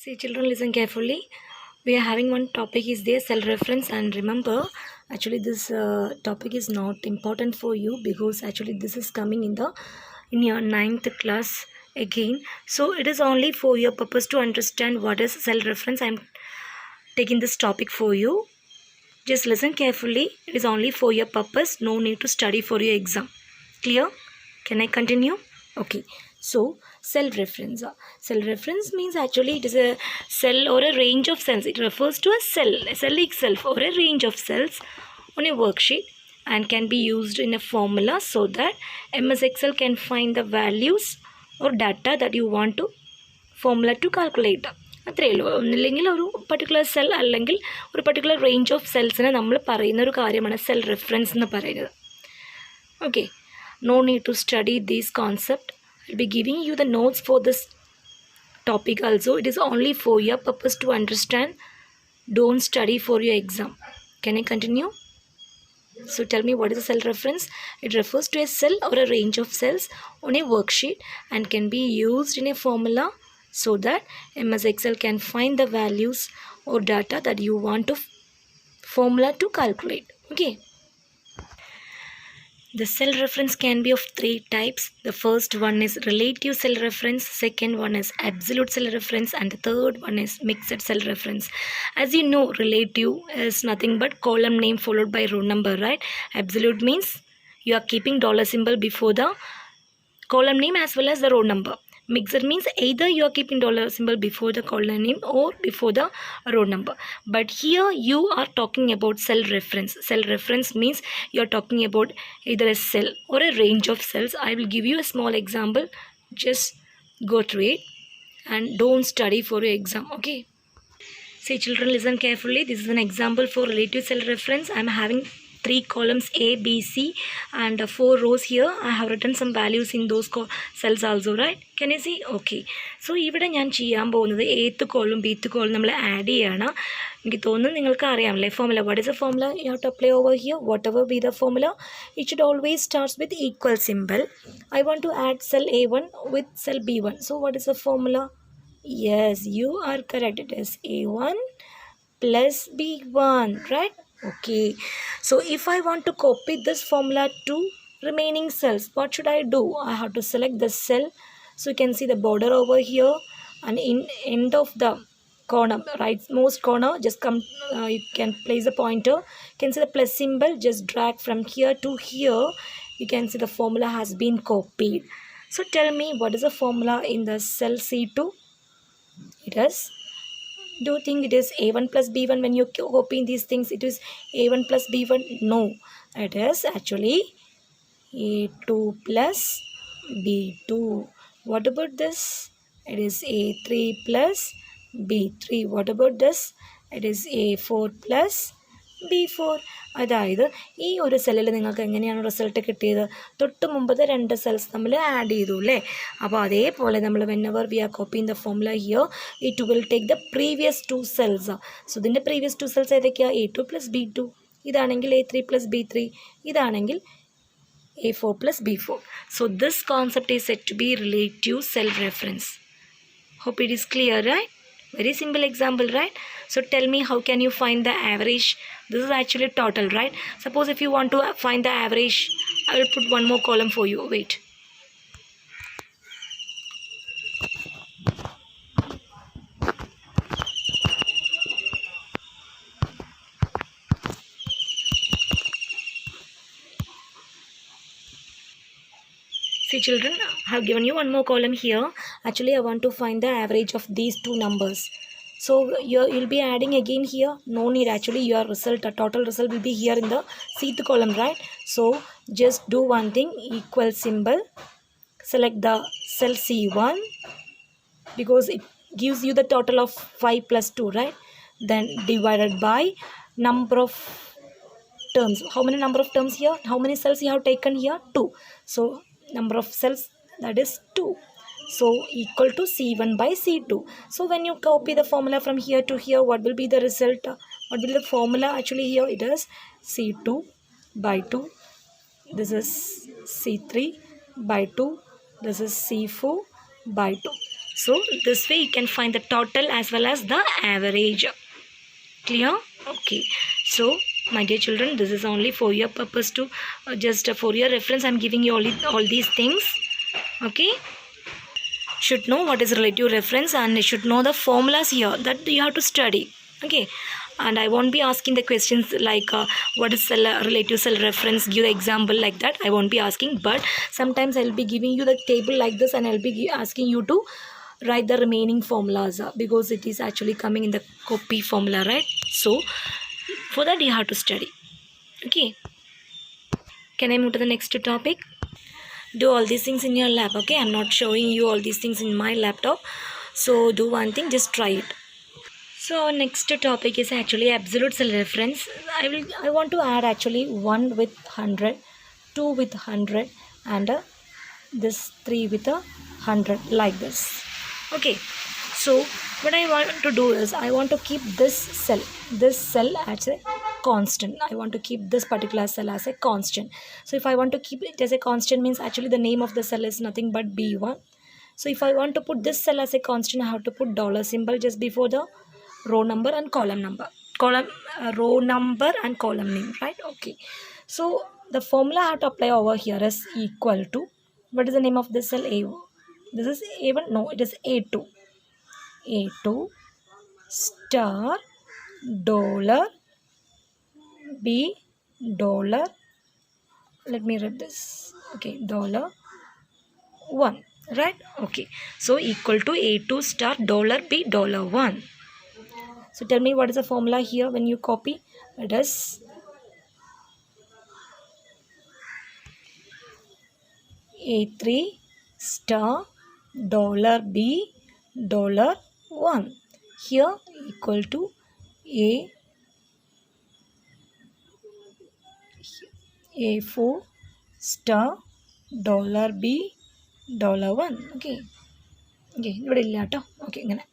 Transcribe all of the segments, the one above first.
See children, listen carefully. We are having one topic is there, self-reference, and remember actually this topic is not important for you because actually this is coming in your ninth class again. So it is only for your purpose to understand what is self-reference. I'm taking this topic for you. Just listen carefully. It is only for your purpose. No need to study for your exam. Clear? Can I continue? Okay. So self-reference. Self-reference means actually it is a cell or a range of cells. It refers to a cell itself or a range of cells on a worksheet and can be used in a formula so that MS Excel can find the values or data that you want to formula to calculate. അത്രയേ ഉള്ളൂ. ഒന്നില്ലെങ്കിൽ ഒരു particular cell അല്ലെങ്കിൽ ഒരു particular range of സെൽസിനെ നമ്മൾ പറയുന്ന ഒരു കാര്യമാണ് സെൽ റെഫറൻസ് എന്ന് പറയുന്നത്. Okay, no need to study these concept. I will be giving you the notes for this topic also. It is only for your purpose to understand. Don't study for your exam. Can I continue? So tell me, what is a cell reference? It refers to a cell or a range of cells on a worksheet and can be used in a formula so that MS Excel can find the values or data that you want to formula to calculate. Okay. The cell reference can be of three types. The first one is relative cell reference, second one is absolute cell reference, and the third one is mixed cell reference. As you know, relative is nothing but column name followed by row number, right? Absolute means you are keeping dollar symbol before the column name as well as the row number. Mixed means either you are keeping dollar symbol before the column name or before the row number. But here you are talking about cell reference. Cell reference means you are talking about either a cell or a range of cells. I will give you a small example. Just go through it and don't study for your exam. Okay. See children, listen carefully. This is an example for relative cell reference. I am having 3 columns A, B, C and 4 rows here. I have written some values in those cells also, right? Can you see? Okay. So ഇവിടെ ഞാൻ ചെയ്യാൻ പോകുന്നത് eighth column bth column നമ്മൾ add ചെയ്യാണ്. എനിക്ക് തോന്നുന്നു നിങ്ങൾക്ക് അറിയാമല്ലേ formula. What is the formula you have to apply over here? Whatever be the formula, it should always starts with equal symbol. I want to add cell A1 with cell B1. So what is the formula? Yes, you are correct. It is A1 plus B1, right? Okay, so if I want to copy this formula to remaining cells, what should I do? I have to select the cell. So you can see the border over here and in end of the corner, rightmost corner, just come, you can place the pointer. You can see the plus symbol, just drag from here to here. You can see the formula has been copied. So tell me, what is the formula in the cell C2? It is, do you think it is A1 plus B1 when you're copying these things? It is A1 plus B1? No, it is actually A2 plus B2. What about this? It is A3 plus B3. What about this? It is A4 plus B4. അതായത് ഈ ഒരു സെല്ലിൽ നിങ്ങൾക്ക് എങ്ങനെയാണ് result കിട്ടിയത്? തൊട്ട് മുമ്പത്തെ 2 cells നമ്മൾ ആഡ് ചെയ്തു അല്ലേ? അപ്പോൾ അതേപോലെ നമ്മൾ whenever we are copying the formula here, it will take the previous 2 cells. So ഇതിൻ്റെ previous 2 cells ഏതൊക്കെയാണ്? A2 plus B2. ഇതാണെങ്കിൽ A3 plus B3. ഇതാണെങ്കിൽ A4 plus B4. So this concept is said to be relative cell reference. Hope it is clear, right? Very simple example, right? So tell me, how can you find the average? This is actually total, right? Suppose if you want to find the average, I will put one more column for you. Wait. See children, I have given you one more column here. Actually, I want to find the average of these 2 numbers. So you'll be adding again here. No need, actually your result, total result will be here in the Cth column, right? So just do one thing, equal symbol, select the cell C1 because it gives you the total of 5 plus 2, right? Then divided by number of terms. How many number of terms here? How many cells you have taken here? 2. So number of cells, that is 2. So equal to C1 by C2. So when you copy the formula from here to here, what will be the result? What will be the formula? Actually here it is C2 by 2. This is C3 by 2. This is C4 by 2. So this way you can find the total as well as the average. Clear? Okay. So my dear children, this is only for your purpose to just for your reference I'm giving you all these things. Okay, should know what is relative reference and should know the formulas here that you have to study. Okay, and I won't be asking the questions like what is relative cell reference, give the example like that. I won't be asking, but sometimes I'll be giving you the table like this and I'll be asking you to write the remaining formulas because it is actually coming in the copy formula, right? So for that you have to study. Okay, can I move to the next topic? Do all these things in your lab. Okay, I'm not showing you all these things in my laptop, so do one thing, just try it. So next topic is actually absolute cell reference. I want to add actually 1 with 100, 2 with 100, and this 3 with 100 like this. Okay, so what I want to do is I want to keep this cell as a constant. I want to keep this particular cell as a constant. So if I want to keep it as a constant means actually the name of the cell is nothing but B1. So if I want to put this cell as a constant, I have to put dollar symbol just before the row number and column number, row number and column name, right? Okay, so the formula I have to apply over here is equal to, what is the name of this cell? A. This is A1. No, it is A2. A2 star dollar B dollar, let me read this. Okay, dollar 1, right? Okay, so equal to A2 star dollar B dollar 1. So tell me what is the formula here when you copy. It is A3 star dollar B dollar 1. Here equal to A4 star dollar B dollar 1. Okay. Okay, ഇവിടെ ഇല്ല കേട്ടോ. Okay, ഇങ്ങനെ.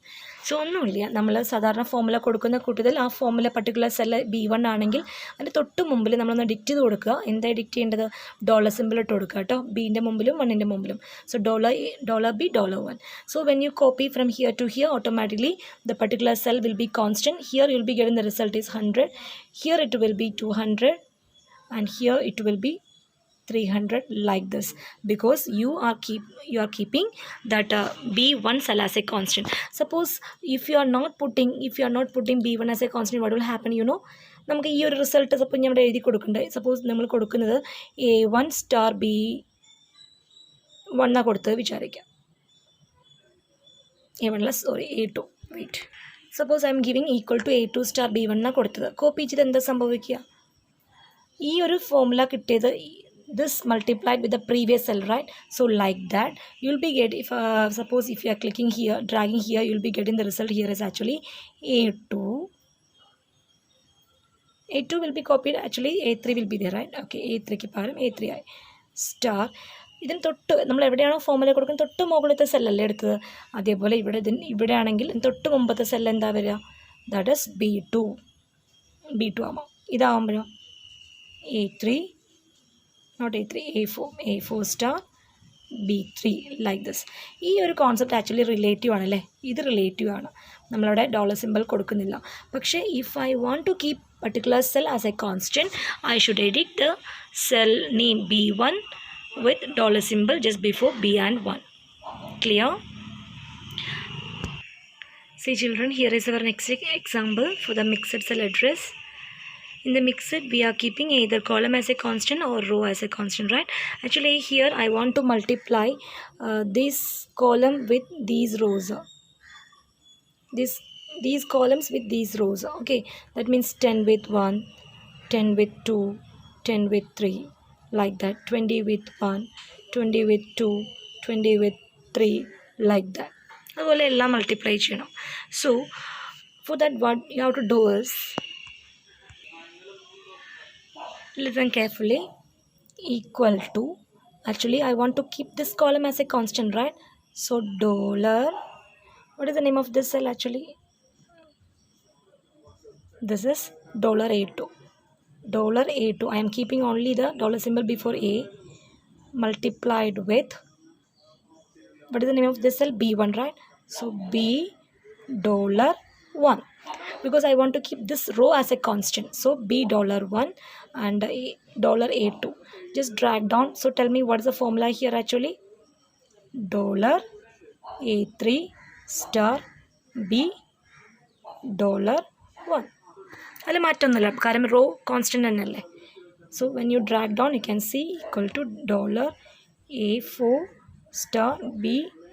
So ഒന്നുമില്ല, നമ്മൾ സാധാരണ formula കൊടുക്കുന്ന കൂട്ടത്തിൽ ആ ഫോമുല പർട്ടിക്കുലർ സെല്ല് B1 ആണെങ്കിൽ അതിൻ്റെ തൊട്ട് മുമ്പിൽ നമ്മളൊന്ന് ഡിക്റ്റ് ചെയ്ത് കൊടുക്കുക. എന്താ ഡിക്റ്റ് ചെയ്യേണ്ടത്? ഡോളർ സിമ്പിൾ ഇട്ട് കൊടുക്കുക കേട്ടോ, ബീൻ്റെ മുമ്പിലും 1ൻ്റെ മുമ്പിലും. So dollar B dollar 1. So when you copy from here to here, automatically the particular cell will be constant. Here you will be getting the result is 100. Here it will be 200 and here it will be 300 like this, because you are keeping that B1 cell as a constant. Suppose if you are not putting B1 as a constant, what will happen? You know, നമുക്ക് ഈ ഒരു result സപ്പോൾ ഞാൻ ഇവിടെ എഴുതി കൊടുക്കണ്ടേ. Suppose നമ്മൾ കൊടുക്കുന്നത് A1 star B1 എന്നാണ് കൊടുത്തത് വിചാരിക്കാം. A2. Wait, suppose I am giving equal to A2 star B1 എന്നാണ് കൊടുത്തത്. കോപ്പി ചെയ്ത് എന്താ സംഭവിക്കുക? ഈ ഒരു ഫോമുല കിട്ടിയത് this multiplied with the previous cell, right? So like that you will be getting, if suppose if you are clicking here, dragging here, you will be getting the result here is actually A2 will be copied, actually A3 will be there, right? Okay, A3 ക്ക് പകരം A3 ആയി. Star ഇതിന് തൊട്ട് നമ്മൾ എവിടെയാണോ formula കൊടുക്കുന്നത് തൊട്ട് മുകളിലത്തെ സെല്ലല്ലേ എടുത്തത്, അതേപോലെ ഇവിടെ ആണെങ്കിൽ തൊട്ട് മുമ്പത്തെ സെല്ല് എന്താ വരിക? ദാറ്റ് ഈസ് B2 ആവാം. ഇതാവുമ്പോഴോ A3, not A3, A4 star B3 like this. ഈ ഒരു കോൺസെപ്റ്റ് ആക്ച്വലി റിലേറ്റീവ് ആണല്ലേ, ഇത് റിലേറ്റീവ് ആണ്, നമ്മളവിടെ ഡോളർ സിമ്പിൾ കൊടുക്കുന്നില്ല. പക്ഷേ if I want to keep particular cell as a constant, I should edit the cell name B1 with dollar symbol just before B and 1. Clear? See children, here is our next example for the mixed cell address. In the mixed, we are keeping either column as a constant or row as a constant, right? Actually here I want to multiply this column with these rows, these columns with these rows. Okay, that means 10 with 1, 10 with 2, 10 with 3 like that, 20 with 1, 20 with 2, 20 with 3 like that. അതുപോലെ എല്ലാം multiply ചെയ്യണം. So for that what you have to do is, listen carefully, equal to, actually I want to keep this column as a constant, right? So dollar, what is the name of this cell actually? This is dollar A2. I am keeping only the dollar symbol before A, multiplied with, what is the name of this cell? B1, right? So B $1, because I want to keep this row as a constant. So B $1 and $A2. Just drag down. So tell me what is the formula here actually? $A3 star B $1. അല്ല മാറ്റമൊന്നുമില്ല കാരണം raw constant തന്നെയല്ലേ. So when you drag down you can see equal to $A4 star B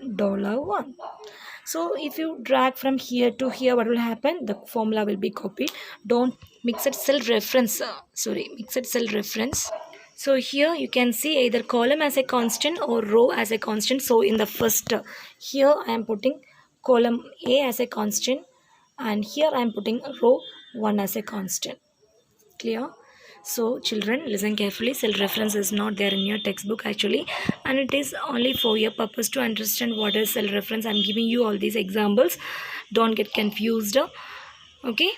$1. So if you drag from here to here, what will happen? The formula will be copied. Don't mixed cell reference. Mixed cell reference. So here you can see either column as a constant or row as a constant. So in the first, here I am putting column A as a constant, and here I am putting row 1 as a constant. Clear? So children, listen carefully. Cell reference is not there in your textbook actually, and it is only for your purpose to understand what is cell reference. I'm giving you all these examples. Don't get confused. Okay,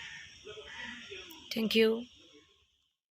thank you.